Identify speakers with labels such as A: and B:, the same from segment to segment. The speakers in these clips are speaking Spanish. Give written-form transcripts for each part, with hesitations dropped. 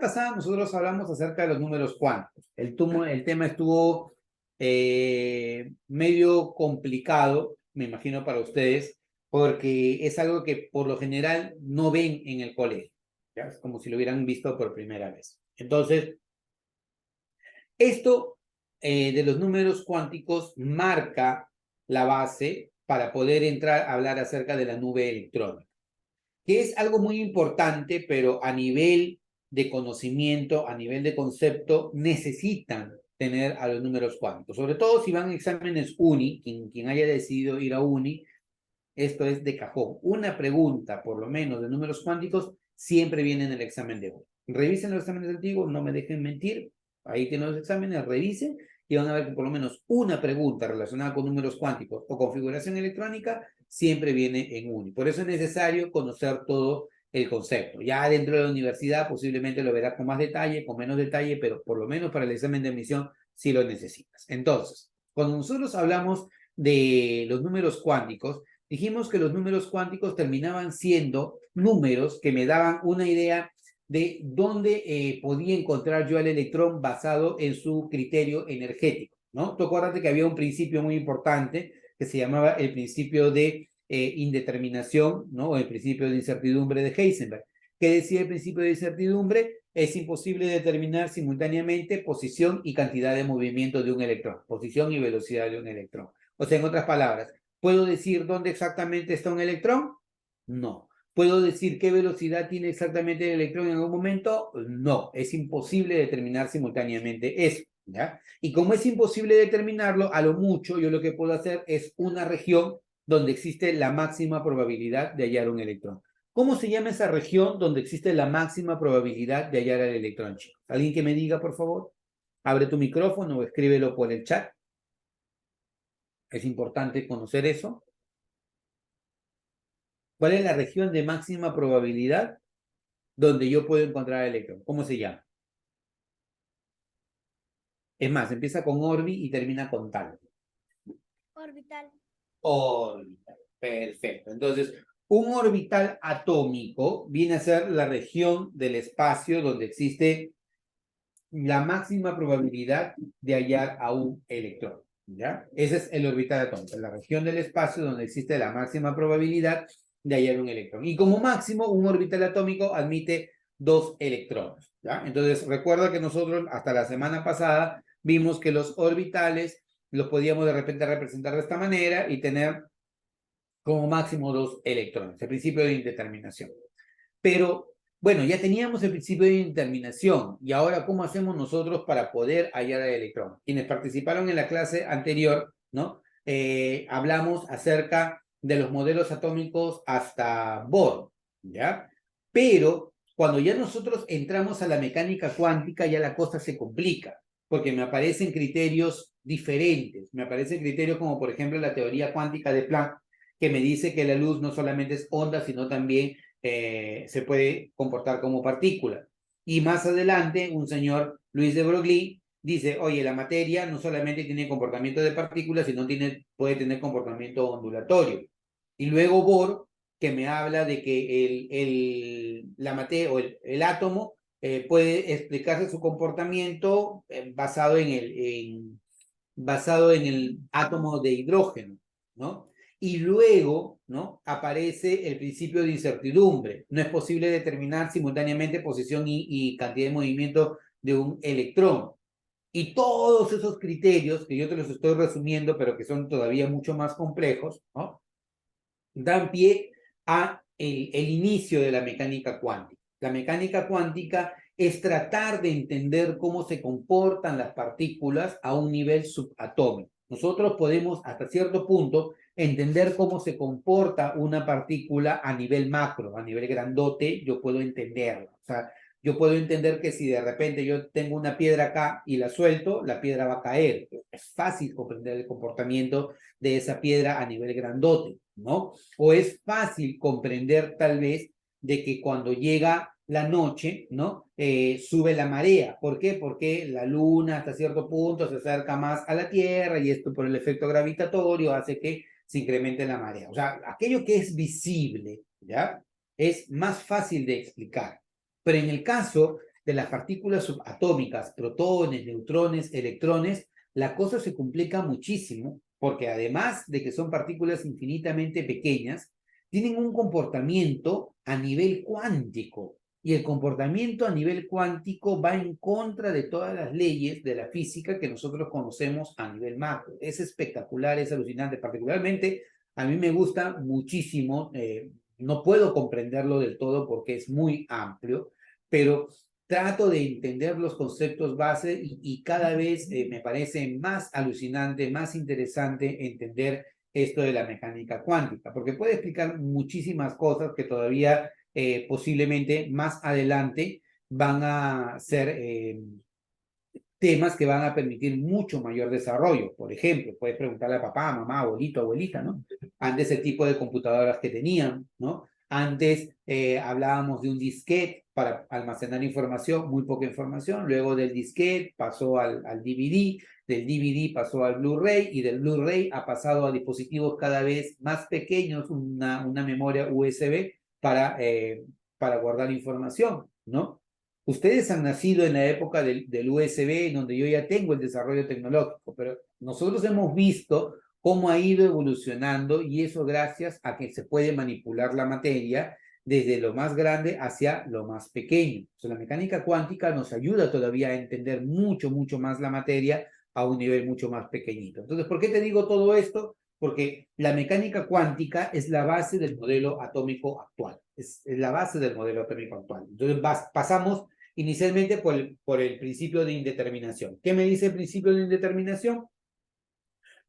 A: pasada nosotros hablamos acerca de los números cuánticos. El tema estuvo medio complicado, me imagino para ustedes, porque es algo que por lo general no ven en el colegio, ¿ya? Es como si lo hubieran visto por primera vez. Entonces, esto de los números cuánticos marca la base para poder entrar a hablar acerca de la nube electrónica, que es algo muy importante, pero a nivel de conocimiento, a nivel de concepto, necesitan tener a los números cuánticos, sobre todo si van a exámenes uni, quien haya decidido ir a uni, esto es de cajón. Una pregunta, por lo menos, de números cuánticos, siempre viene en el examen de hoy. Revisen los exámenes antiguos, no me dejen mentir, ahí tienen los exámenes, revisen, y van a ver que por lo menos una pregunta relacionada con números cuánticos o configuración electrónica siempre viene en uni. Por eso es necesario conocer todo el concepto. Ya dentro de la universidad posiblemente lo verás con más detalle, con menos detalle, pero por lo menos para el examen de admisión sí lo necesitas. Entonces, cuando nosotros hablamos de los números cuánticos, dijimos que los números cuánticos terminaban siendo números que me daban una idea de dónde podía encontrar yo el electrón basado en su criterio energético, ¿no? Tú acuérdate que había un principio muy importante que se llamaba el principio de indeterminación, ¿no? O el principio de incertidumbre de Heisenberg. ¿Qué decía el principio de incertidumbre? Es imposible determinar simultáneamente posición y cantidad de movimiento de un electrón, posición y velocidad de un electrón. O sea, en otras palabras, ¿puedo decir dónde exactamente está un electrón? No. ¿Puedo decir qué velocidad tiene exactamente el electrón en algún momento? No, es imposible determinar simultáneamente eso, ¿ya? Y como es imposible determinarlo, a lo mucho yo lo que puedo hacer es una región donde existe la máxima probabilidad de hallar un electrón. ¿Cómo se llama esa región donde existe la máxima probabilidad de hallar el electrón, chicos? ¿Alguien que me diga, por favor? Abre tu micrófono o escríbelo por el chat. Es importante conocer eso. ¿Cuál es la región de máxima probabilidad donde yo puedo encontrar el electrón? ¿Cómo se llama? Es más, empieza con orbi y termina con tal.
B: Orbital.
A: Orbital. Perfecto. Entonces, un orbital atómico viene a ser la región del espacio donde existe la máxima probabilidad de hallar a un electrón, ¿ya? Ese es el orbital atómico, la región del espacio donde existe la máxima probabilidad de hallar un electrón. Y como máximo, un orbital atómico admite 2 electrones, ¿ya? Entonces, recuerda que nosotros hasta la semana pasada vimos que los orbitales los podíamos de repente representar de esta manera y tener como máximo 2 electrones, el principio de indeterminación. Pero bueno, ya teníamos el principio de indeterminación y ahora ¿cómo hacemos nosotros para poder hallar el electrón? Quienes participaron en la clase anterior, ¿no? Hablamos acerca de los modelos atómicos hasta Bohr, ¿ya? Pero cuando ya nosotros entramos a la mecánica cuántica ya la cosa se complica, porque me aparecen criterios diferentes, me aparecen criterios como por ejemplo la teoría cuántica de Planck, que me dice que la luz no solamente es onda, sino también se puede comportar como partícula. Y más adelante, un señor Luis de Broglie dice, oye, la materia no solamente tiene comportamiento de partículas, sino puede tener comportamiento ondulatorio. Y luego Bohr, que me habla de que la materia o el átomo puede explicarse su comportamiento basado en el átomo de hidrógeno, ¿no? Y luego, ¿no? Aparece el principio de incertidumbre. No es posible determinar simultáneamente posición y cantidad de movimiento de un electrón. Y todos esos criterios, que yo te los estoy resumiendo, pero que son todavía mucho más complejos, ¿no? Dan pie a el inicio de la mecánica cuántica. La mecánica cuántica es tratar de entender cómo se comportan las partículas a un nivel subatómico. Nosotros podemos hasta cierto punto entender cómo se comporta una partícula a nivel macro, a nivel grandote, yo puedo entenderla. O sea, yo puedo entender que si de repente yo tengo una piedra acá y la suelto, la piedra va a caer. Es fácil comprender el comportamiento de esa piedra a nivel grandote, ¿no? O es fácil comprender tal vez de que cuando llega la noche, ¿no? Sube la marea. ¿Por qué? Porque la luna hasta cierto punto se acerca más a la Tierra y esto por el efecto gravitatorio hace que se incremente la marea. O sea, aquello que es visible, ¿ya? Es más fácil de explicar. Pero en el caso de las partículas subatómicas, protones, neutrones, electrones, la cosa se complica muchísimo, porque además de que son partículas infinitamente pequeñas, tienen un comportamiento a nivel cuántico. Y el comportamiento a nivel cuántico va en contra de todas las leyes de la física que nosotros conocemos a nivel macro. Es espectacular, es alucinante. Particularmente, a mí me gusta muchísimo. No puedo comprenderlo del todo porque es muy amplio, pero trato de entender los conceptos base y cada vez me parece más alucinante, más interesante entender esto de la mecánica cuántica, porque puede explicar muchísimas cosas que todavía posiblemente más adelante van a ser temas que van a permitir mucho mayor desarrollo. Por ejemplo, puedes preguntarle a papá, mamá, abuelito, abuelita, ¿no? Antes el tipo de computadoras que tenían, ¿no? Antes hablábamos de un disquete para almacenar información, muy poca información. Luego del disquete pasó al DVD, del DVD pasó al Blu-ray y del Blu-ray ha pasado a dispositivos cada vez más pequeños, una memoria USB para guardar información, ¿no? Ustedes han nacido en la época del USB, en donde yo ya tengo el desarrollo tecnológico, pero nosotros hemos visto cómo ha ido evolucionando y eso gracias a que se puede manipular la materia desde lo más grande hacia lo más pequeño. O sea, la mecánica cuántica nos ayuda todavía a entender mucho, mucho más la materia a un nivel mucho más pequeñito. Entonces, ¿por qué te digo todo esto? Porque la mecánica cuántica es la base del modelo atómico actual, es la base del modelo atómico actual. Entonces, pasamos inicialmente por el principio de indeterminación. ¿Qué me dice el principio de indeterminación?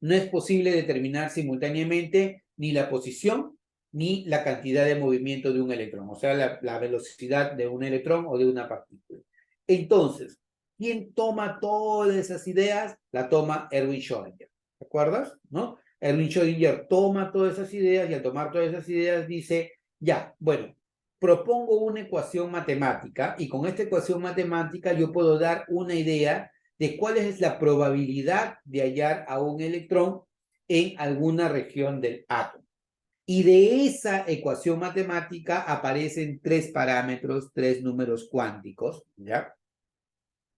A: No es posible determinar simultáneamente ni la posición ni la cantidad de movimiento de un electrón, o sea, la velocidad de un electrón o de una partícula. Entonces, ¿quién toma todas esas ideas? La toma Erwin Schrödinger, ¿te acuerdas? ¿No? Erwin Schrödinger toma todas esas ideas y al tomar todas esas ideas dice, ya, bueno, propongo una ecuación matemática y con esta ecuación matemática yo puedo dar una idea de cuál es la probabilidad de hallar a un electrón en alguna región del átomo. Y de esa ecuación matemática aparecen tres parámetros, tres números cuánticos, ¿ya?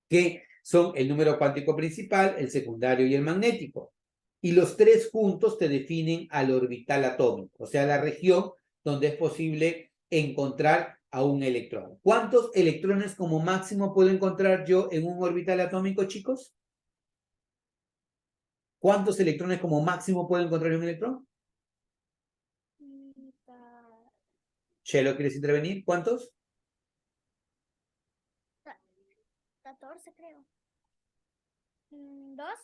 A: Que son el número cuántico principal, el secundario y el magnético. Y los tres juntos te definen al orbital atómico, o sea, la región donde es posible encontrar a un electrón. ¿Cuántos electrones como máximo puedo encontrar yo en un orbital atómico, chicos? ¿Cuántos electrones como máximo puede encontrar un electrón? Chelo, ¿quieres intervenir? ¿Cuántos?
B: 14 creo. ¿Dos?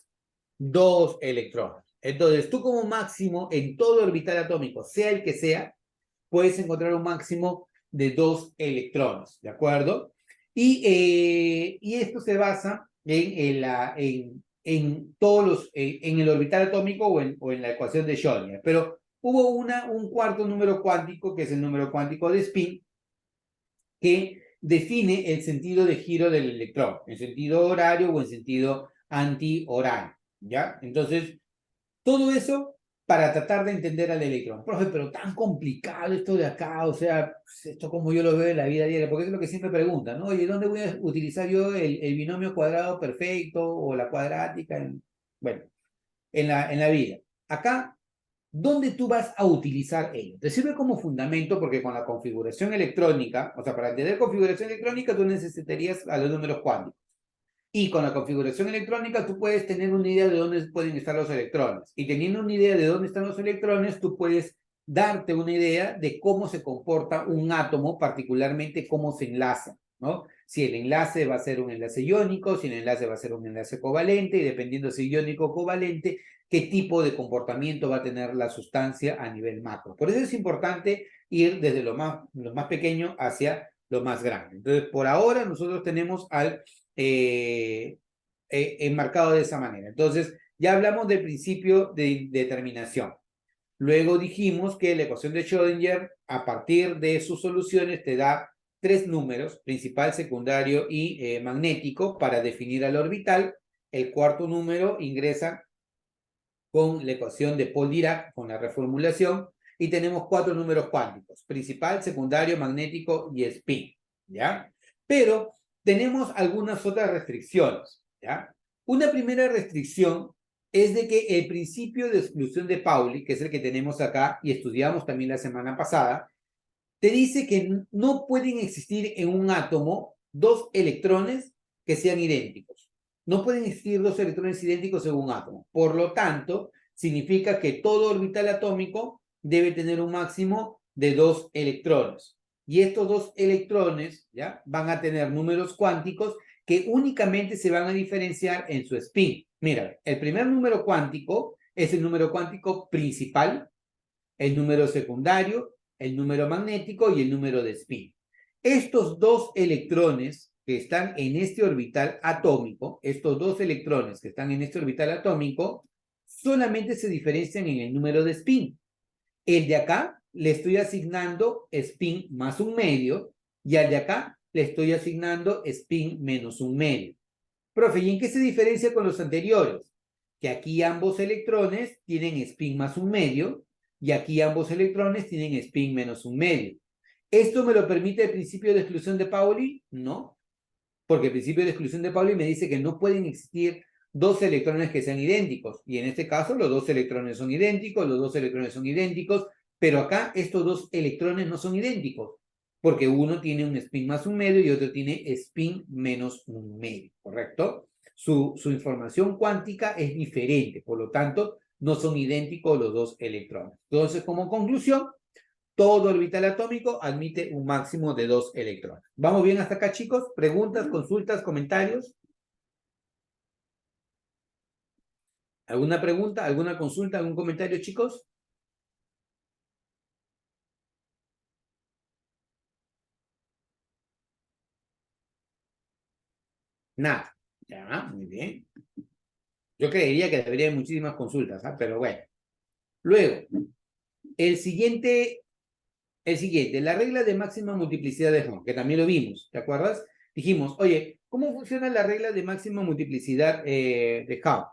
A: Dos electrones. Entonces, tú como máximo en todo orbital atómico, sea el que sea, puedes encontrar un máximo de dos electrones, ¿de acuerdo? Y esto se basa en todos los, en el orbital atómico o en la ecuación de Schrödinger. Pero hubo un cuarto número cuántico, que es el número cuántico de spin, que define el sentido de giro del electrón, en sentido horario o en sentido antihorario, ¿ya? Entonces, todo eso para tratar de entender al electrón. Profe, pero tan complicado esto de acá, o sea, esto como yo lo veo en la vida diaria, porque es lo que siempre preguntan, ¿no? Oye, ¿dónde voy a utilizar yo el binomio cuadrado perfecto o la cuadrática? Bueno, en la vida. Acá, ¿dónde tú vas a utilizar ello? Te sirve como fundamento porque con la configuración electrónica, o sea, para entender configuración electrónica, tú necesitarías a los números cuánticos. Y con la configuración electrónica tú puedes tener una idea de dónde pueden estar los electrones. Y teniendo una idea de dónde están los electrones, tú puedes darte una idea de cómo se comporta un átomo, particularmente cómo se enlaza, ¿no? Si el enlace va a ser un enlace iónico, si el enlace va a ser un enlace covalente, y dependiendo si iónico o covalente, qué tipo de comportamiento va a tener la sustancia a nivel macro. Por eso es importante ir desde lo más pequeño hacia lo más grande. Entonces, por ahora nosotros tenemos al enmarcado de esa manera. Entonces, ya hablamos del principio de determinación. Luego dijimos que la ecuación de Schrödinger, a partir de sus soluciones, te da tres números, principal, secundario y magnético, para definir al orbital. El cuarto número ingresa con la ecuación de Paul-Dirac, con la reformulación, y tenemos cuatro números cuánticos, principal, secundario, magnético y spin, ¿ya? Pero tenemos algunas otras restricciones, ¿ya? Una primera restricción es de que el principio de exclusión de Pauli, que es el que tenemos acá y estudiamos también la semana pasada, te dice que no pueden existir en un átomo dos electrones que sean idénticos. No pueden existir dos electrones idénticos en un átomo. Por lo tanto, significa que todo orbital atómico debe tener un máximo de 2 electrones. Y estos 2 electrones, ¿ya?, van a tener números cuánticos que únicamente se van a diferenciar en su spin. Mira, el primer número cuántico es el número cuántico principal, el número secundario, el número magnético y el número de spin. Estos 2 electrones que están en este orbital atómico, estos 2 electrones que están en este orbital atómico, solamente se diferencian en el número de spin. El de acá le estoy asignando spin más un medio y al de acá le estoy asignando spin menos un medio. Profe, ¿y en qué se diferencia con los anteriores? Que aquí ambos electrones tienen spin más un medio y aquí ambos electrones tienen spin menos un medio. ¿Esto me lo permite el principio de exclusión de Pauli? No, porque el principio de exclusión de Pauli me dice que no pueden existir dos electrones que sean idénticos, y en este caso los dos electrones son idénticos, los dos electrones son idénticos, pero acá estos dos electrones no son idénticos, porque uno tiene un spin más un medio y otro tiene spin menos un medio, ¿correcto? Su información cuántica es diferente, por lo tanto, no son idénticos los dos electrones. Entonces, como conclusión, todo orbital atómico admite un máximo de 2 electrones. ¿Vamos bien hasta acá, chicos? ¿Preguntas, consultas, comentarios? ¿Alguna pregunta, alguna consulta, algún comentario, chicos? Nada. Ya, muy bien. Yo creería que debería haber muchísimas consultas, ¿ah? Pero bueno. Luego, el siguiente, la regla de máxima multiplicidad de Hom, que también lo vimos, ¿te acuerdas? Dijimos, oye, ¿cómo funciona la regla de máxima multiplicidad de Hom?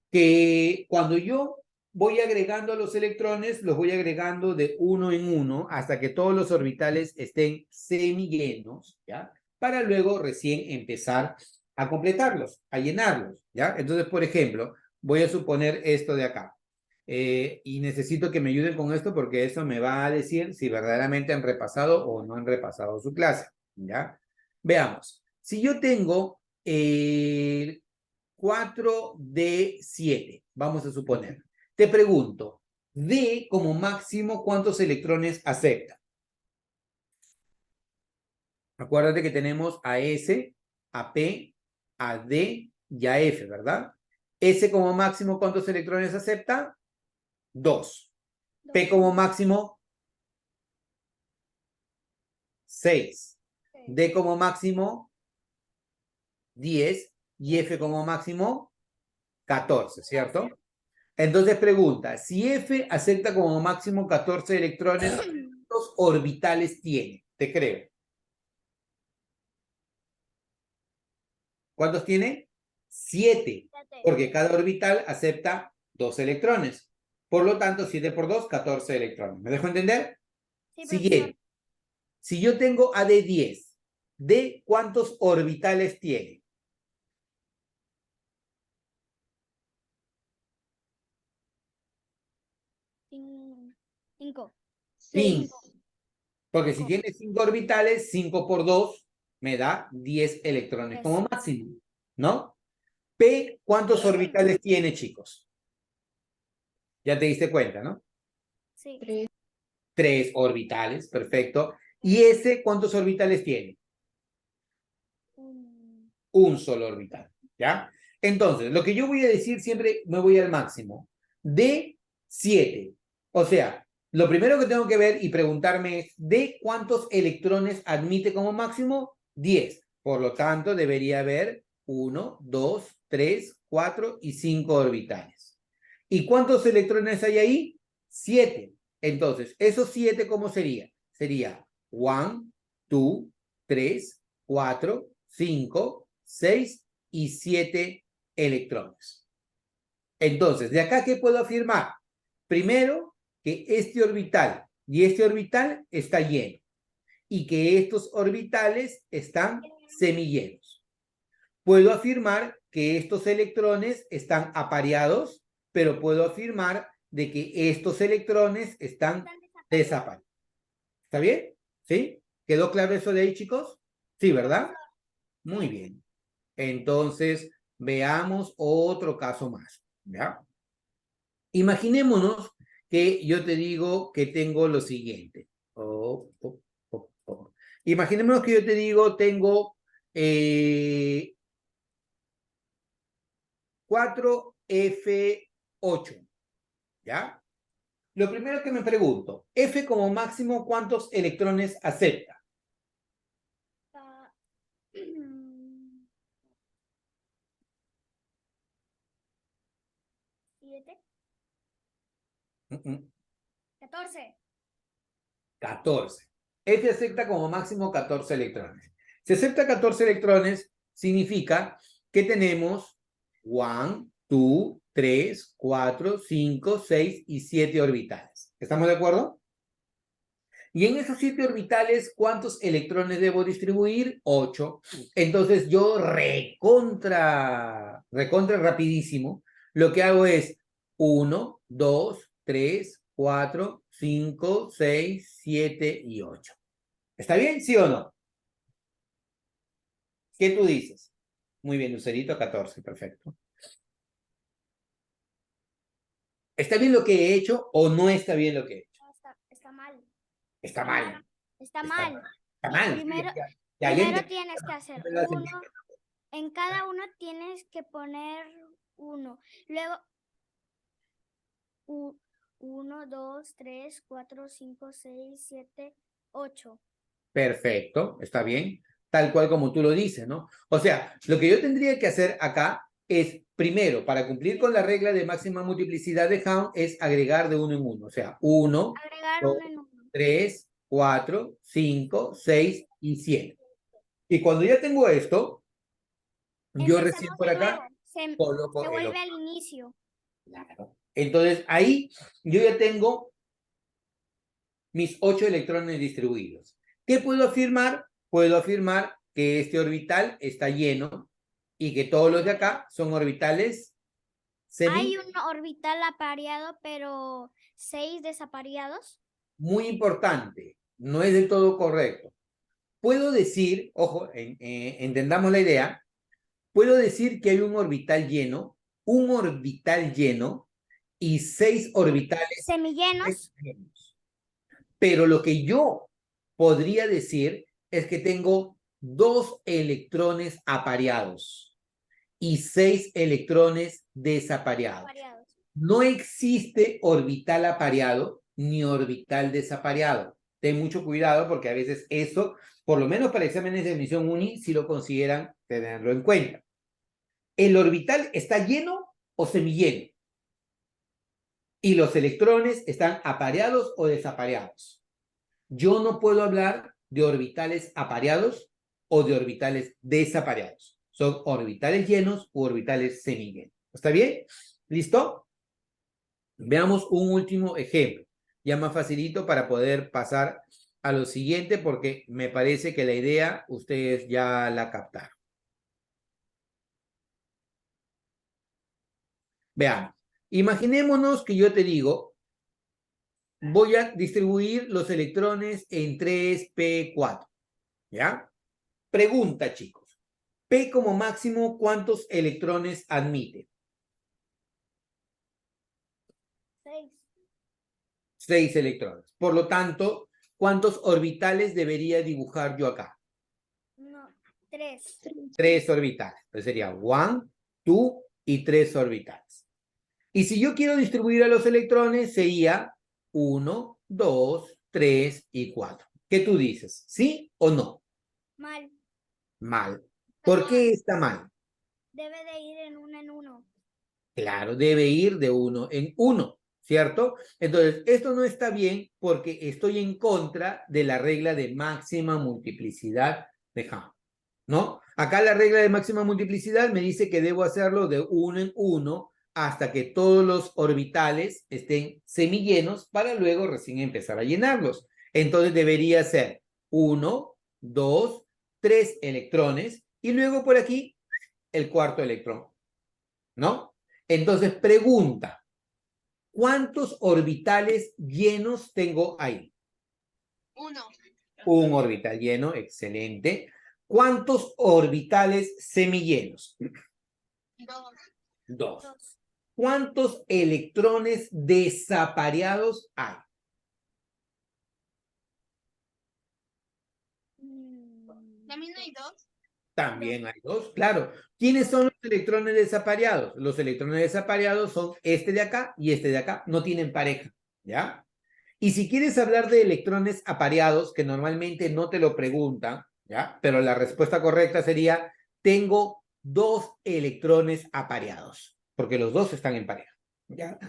A: Que cuando yo voy agregando a los electrones, los voy agregando de uno en uno hasta que todos los orbitales estén semillenos, ¿ya? Para luego recién empezar a completarlos, a llenarlos, ¿ya? Entonces, por ejemplo, voy a suponer esto de acá. Y necesito que me ayuden con esto porque eso me va a decir si verdaderamente han repasado o no han repasado su clase, ¿ya? Veamos. Si yo tengo 4D7, vamos a suponer. Te pregunto, D como máximo, ¿cuántos electrones acepta? Acuérdate que tenemos a S, a P, a D y a F, ¿verdad? S como máximo, ¿cuántos electrones acepta? 2. P como máximo, 6. D como máximo, 10. Y F como máximo, 14, ¿cierto? Entonces pregunta, si F acepta como máximo 14 electrones, ¿cuántos orbitales tiene? Te creo. ¿Cuántos tiene? 7, porque cada orbital acepta 2 electrones. Por lo tanto, 7 por 2, 14 electrones. ¿Me dejo entender?
B: Sí,
A: Siguiente. Si yo tengo a D10, ¿D cuántos orbitales tiene?
B: 5.
A: 5. Porque si tiene 5 orbitales, 5 por 2 me da 10 electrones como máximo, ¿no? P, ¿cuántos orbitales tiene, chicos? Ya te diste cuenta, ¿no?
B: Sí.
A: 3 orbitales, perfecto. ¿Y S, cuántos orbitales tiene? Un solo orbital, ¿ya? Entonces, lo que yo voy a decir siempre, me voy al máximo. D, 7. O sea, lo primero que tengo que ver y preguntarme es, ¿D cuántos electrones admite como máximo? 10. Por lo tanto, debería haber 1, 2, 3, 4 y 5 orbitales. ¿Y cuántos electrones hay ahí? 7. Entonces, ¿esos 7 cómo sería? Sería 1, 2, 3, 4, 5, 6 y 7 electrones. Entonces, ¿de acá qué puedo afirmar? Primero, que este orbital y este orbital está lleno y que estos orbitales están semillenos. Puedo afirmar que estos electrones están apareados, pero puedo afirmar de que estos electrones están desapareados. ¿Está bien? ¿Sí? ¿Quedó claro eso de ahí, chicos? Sí, ¿verdad? Muy bien. Entonces, veamos otro caso más. ¿Ya? Imaginémonos que yo te digo que tengo lo siguiente. Imaginémonos que yo te digo tengo 4F8. ¿Ya? Lo primero que me pregunto, F como máximo, ¿cuántos electrones acepta?
B: Ah, 7, 14.
A: 14. F acepta como máximo 14 electrones. Si acepta 14 electrones, significa que tenemos 1, 2, 3, 4, 5, 6 y 7 orbitales. ¿Estamos de acuerdo? Y en esos 7 orbitales, ¿cuántos electrones debo distribuir? 8. Entonces yo recontra rapidísimo, lo que hago es 1, 2, 3, 4, 5, 6, 7 y 8. ¿Está bien? ¿Sí o no? ¿Qué tú dices? Muy bien, Lucerito, 14, perfecto. ¿Está bien lo que he hecho o no está bien lo que he hecho?
B: No, está mal.
A: Está mal.
B: Está
A: Está,
B: mal.
A: está mal.
B: Primero,
A: Ya
B: primero
A: entendí.
B: tienes que hacer
A: Ya lo has
B: uno.
A: entendido.
B: En cada uno tienes que poner uno. Luego, 1, 2, 3, 4, 5, 6, 7, 8.
A: Perfecto, está bien. Tal cual como tú lo dices, ¿no? O sea, lo que yo tendría que hacer acá es, primero, para cumplir con la regla de máxima multiplicidad de Hahn, es agregar de uno en uno. O sea, 1,
B: Agregar
A: 2,
B: uno en uno.
A: 3, 4, 5, 6 y 7. Y cuando ya tengo esto, yo recién
B: Empezamos
A: por
B: de nuevo.
A: acá
B: Se
A: coloco el
B: vuelve
A: otro.
B: al inicio.
A: Claro. Entonces, ahí yo ya tengo mis 8 electrones distribuidos. ¿Qué puedo afirmar? Puedo afirmar que este orbital está lleno y que todos los de acá son orbitales
B: Hay
A: semi.
B: un orbital apareado, pero 6 desapareados.
A: Muy importante, no es del todo correcto. Puedo decir, ojo, entendamos la idea, puedo decir que hay un orbital lleno y 6 orbitales
B: Semillenos.
A: llenos. Pero lo que yo podría decir es que tengo 2 electrones apareados y 6 electrones desapareados.
B: Apareados.
A: No existe orbital apareado ni orbital desapareado. Ten mucho cuidado porque a veces eso, por lo menos para exámenes de admisión uni, si lo consideran tenerlo en cuenta. ¿El orbital está lleno o semilleno? Y los electrones están apareados o desapareados. Yo no puedo hablar de orbitales apareados o de orbitales desapareados. Son orbitales llenos u orbitales semillenos. ¿Está bien? ¿Listo? Veamos un último ejemplo. Ya más facilito para poder pasar a lo siguiente porque me parece que la idea ustedes ya la captaron. Veamos. Imaginémonos que yo te digo, voy a distribuir los electrones en 3p4. ¿Ya? Pregunta, chicos. P como máximo, ¿cuántos electrones admite?
B: 6.
A: 6 electrones. Por lo tanto, ¿cuántos orbitales debería dibujar yo acá?
B: No, 3.
A: 3 orbitales. Entonces sería 1, 2 y 3 orbitales. Y si yo quiero distribuir a los electrones, sería 1, 2, 3 y 4. ¿Qué tú dices? ¿Sí o no?
B: Mal.
A: Mal. ¿Por qué está mal?
B: Debe de ir en uno.
A: Claro, debe ir de 1 en 1, ¿cierto? Entonces, esto no está bien porque estoy en contra de la regla de máxima multiplicidad de Hahn, ¿no? Acá la regla de máxima multiplicidad me dice que debo hacerlo de 1 en 1 hasta que todos los orbitales estén semillenos para luego recién empezar a llenarlos. Entonces debería ser 1, 2, 3 electrones y luego por aquí el cuarto electrón, ¿no? Entonces pregunta, ¿cuántos orbitales llenos tengo ahí?
B: 1,
A: Un orbital lleno, excelente. ¿Cuántos orbitales semillenos?
B: 2,
A: Dos.
B: 2,
A: ¿Cuántos electrones desapareados hay?
B: ¿También hay 2?
A: También hay dos, claro. ¿Quiénes son los electrones desapareados? Los electrones desapareados son este de acá y este de acá. No tienen pareja, ¿ya? Y si quieres hablar de electrones apareados, que normalmente no te lo preguntan, ¿ya? Pero la respuesta correcta sería, tengo dos electrones apareados, porque los dos están en pareja, ¿ya?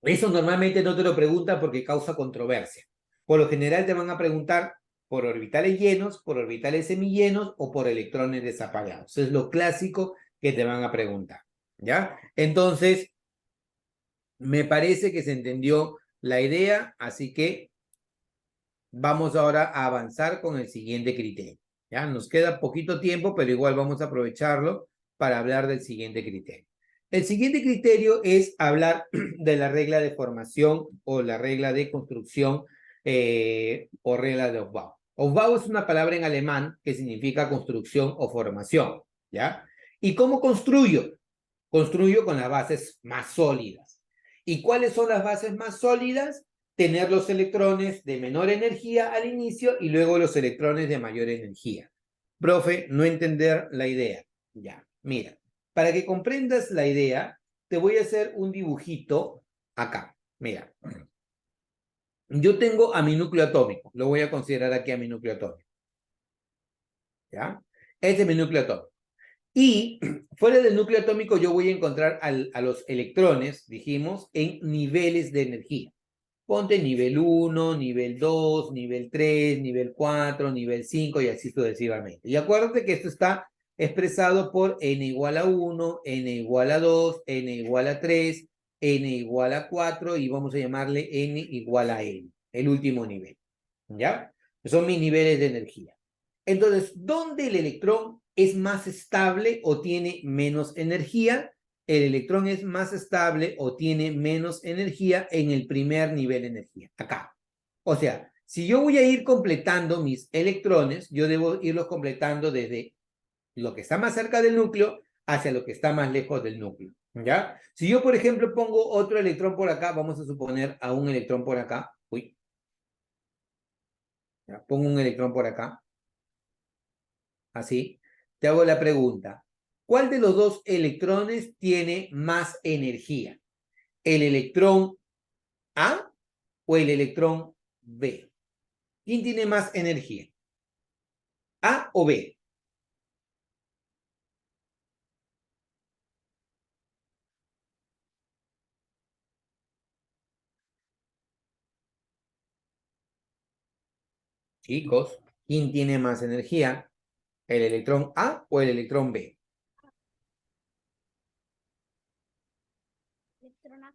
A: Eso normalmente no te lo preguntan porque causa controversia. Por lo general te van a preguntar por orbitales llenos, por orbitales semillenos o por electrones desapareados. Es lo clásico que te van a preguntar, ¿ya? Entonces, me parece que se entendió la idea, así que vamos ahora a avanzar con el siguiente criterio, ¿ya? Nos queda poquito tiempo, pero igual vamos a aprovecharlo para hablar del siguiente criterio. El siguiente criterio es hablar de la regla de formación o la regla de construcción o regla de Aufbau. Aufbau es una palabra en alemán que significa construcción o formación, ¿ya? ¿Y cómo construyo? Construyo con las bases más sólidas. ¿Y cuáles son las bases más sólidas? Tener los electrones de menor energía al inicio y luego los electrones de mayor energía. Profe, no entender la idea. Ya, mira, para que comprendas la idea, te voy a hacer un dibujito acá. Mira, yo tengo a mi núcleo atómico, lo voy a considerar aquí a mi núcleo atómico. ¿Ya? Este es mi núcleo atómico. Y fuera del núcleo atómico yo voy a encontrar a los electrones, dijimos, en niveles de energía. Ponte nivel 1, nivel 2, nivel 3, nivel 4, nivel 5 y así sucesivamente. Y acuérdate que esto está expresado por n igual a 1, n igual a 2, n igual a 3, n igual a 4 y vamos a llamarle n igual a n, el último nivel. ¿Ya? Son mis niveles de energía. Entonces, ¿dónde el electrón es más estable o tiene menos energía? El electrón es más estable o tiene menos energía en el primer nivel de energía, acá. O sea, si yo voy a ir completando mis electrones, yo debo irlos completando desde lo que está más cerca del núcleo hacia lo que está más lejos del núcleo, ¿ya? Si yo, por ejemplo, pongo otro electrón por acá, vamos a suponer a un electrón por acá, uy, ya, pongo un electrón por acá, así, te hago la pregunta, ¿cuál de los dos electrones tiene más energía? ¿El electrón A o el electrón B? ¿Quién tiene más energía? ¿A o B? Chicos, ¿quién tiene más energía? ¿El electrón A o el electrón B?
B: electrona,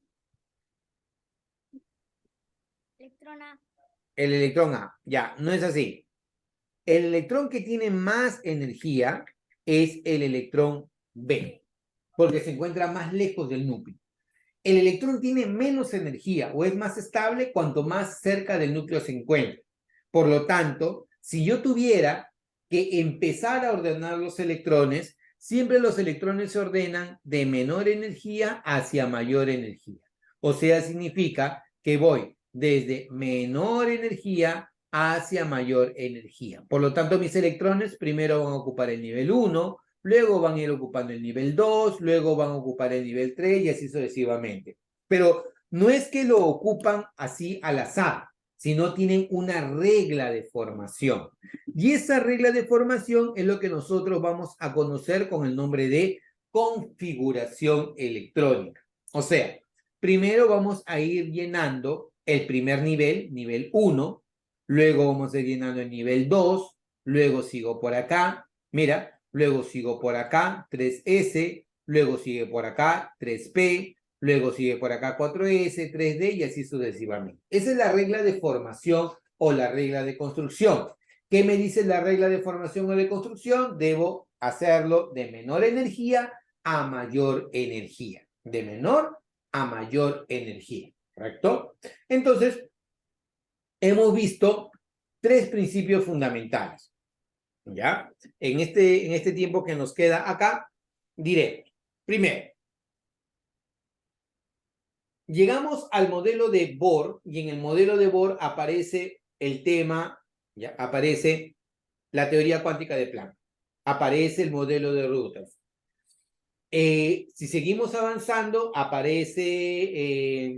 B: electrona,
A: El electrón A. Ya, no es así. El electrón que tiene más energía es el electrón B, porque se encuentra más lejos del núcleo. El electrón tiene menos energía o es más estable cuanto más cerca del núcleo se encuentra. Por lo tanto, si yo tuviera que empezar a ordenar los electrones, siempre los electrones se ordenan de menor energía hacia mayor energía. O sea, significa que voy desde menor energía hacia mayor energía. Por lo tanto, mis electrones primero van a ocupar el nivel 1, luego van a ir ocupando el nivel 2, luego van a ocupar el nivel 3 y así sucesivamente. Pero no es que lo ocupan así al azar, sino tienen una regla de formación. Y esa regla de formación es lo que nosotros vamos a conocer con el nombre de configuración electrónica. O sea, primero vamos a ir llenando el primer nivel, nivel 1, luego vamos a ir llenando el nivel 2, luego sigo por acá, mira, luego sigo por acá, 3S, luego sigue por acá, 3P, luego sigue por acá 4S, 3D y así sucesivamente. Esa es la regla de formación o la regla de construcción. ¿Qué me dice la regla de formación o de construcción? Debo hacerlo de menor energía a mayor energía. De menor a mayor energía, ¿correcto? Entonces, hemos visto 3 principios fundamentales, ¿ya? En este tiempo que nos queda acá, diré, primero, llegamos al modelo de Bohr y en el modelo de Bohr aparece el tema, ¿ya? Aparece la teoría cuántica de Planck, aparece el modelo de Rutherford. Si seguimos avanzando, aparece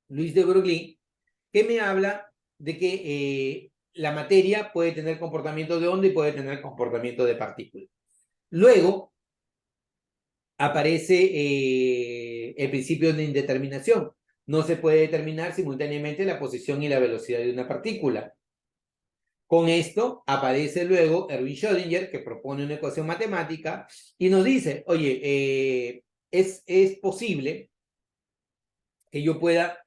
A: Luis de Broglie, que me habla de que la materia puede tener comportamiento de onda y puede tener comportamiento de partícula. Luego aparece el principio de indeterminación. No se puede determinar simultáneamente la posición y la velocidad de una partícula. Con esto aparece luego Erwin Schrödinger, que propone una ecuación matemática y nos dice, oye, es posible que yo pueda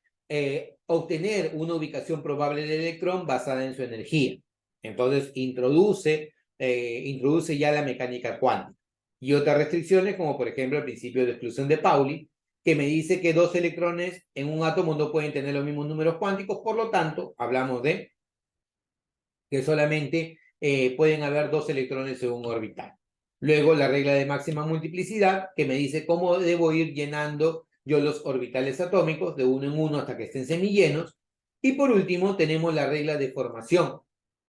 A: obtener una ubicación probable del electrón basada en su energía. Entonces introduce ya la mecánica cuántica. Y otras restricciones, como por ejemplo el principio de exclusión de Pauli, que me dice que 2 electrones en un átomo no pueden tener los mismos números cuánticos, por lo tanto, hablamos de que solamente pueden haber 2 electrones en un orbital. Luego la regla de máxima multiplicidad, que me dice cómo debo ir llenando yo los orbitales atómicos de uno en uno hasta que estén semillenos. Y por último tenemos la regla de formación,